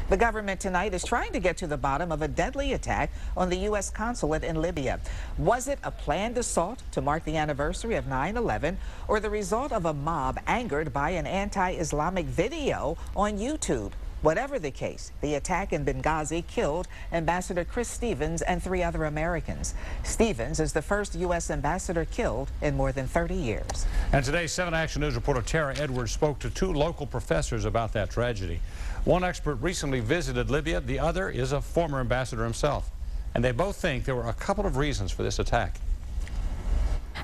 The government tonight is trying to get to the bottom of a deadly attack on the U.S. consulate in Libya. Was it a planned assault to mark the anniversary of 9/11 or the result of a mob angered by an anti-Islamic video on YouTube? Whatever the case, the attack in Benghazi killed Ambassador Chris Stevens and 3 other Americans. Stevens is the first U.S. ambassador killed in more than 30 years. And today, 7 Action News reporter Tara Edwards spoke to 2 local professors about that tragedy. One expert recently visited Libya. The other is a former ambassador himself. And they both think there were a couple of reasons for this attack.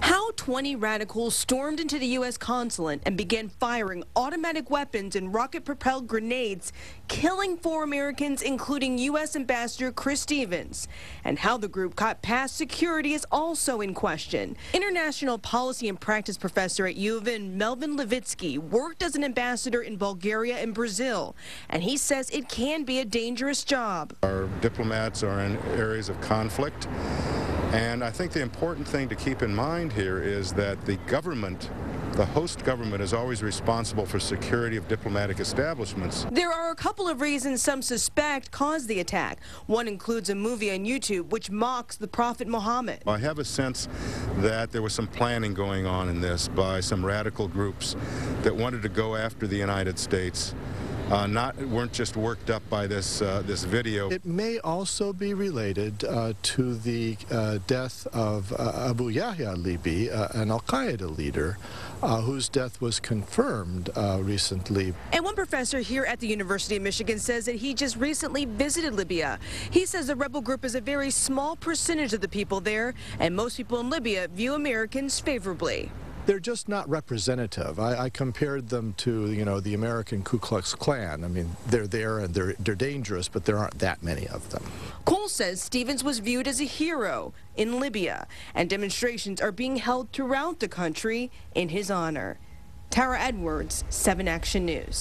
How 20 radicals stormed into the U.S. consulate and began firing automatic weapons and rocket-propelled grenades, killing 4 Americans, including U.S. Ambassador Chris Stevens. And how the group got past security is also in question. International policy and practice professor at U of N, Melvin Levitsky, worked as an ambassador in Bulgaria and Brazil, and he says it can be a dangerous job. Our diplomats are in areas of conflict. And I think the important thing to keep in mind here is that the government, the host government, is always responsible for security of diplomatic establishments. There are a couple of reasons some suspect caused the attack. One includes a movie on YouTube which mocks the Prophet Muhammad. I have a sense that there was some planning going on in this by some radical groups that wanted to go after the United States. Weren't just worked up by this video. It may also be related to the death of Abu Yahya al-Libi, an al-Qaeda leader, whose death was confirmed recently. And one professor here at the University of Michigan says that he just recently visited Libya. He says the rebel group is a very small percentage of the people there, and most people in Libya view Americans favorably. They're just not representative. I compared them to, the American Ku Klux Klan. I mean, they're there and they're dangerous, but there aren't that many of them. Cole says Stevens was viewed as a hero in Libya, and demonstrations are being held throughout the country in his honor. Tara Edwards, 7 Action News.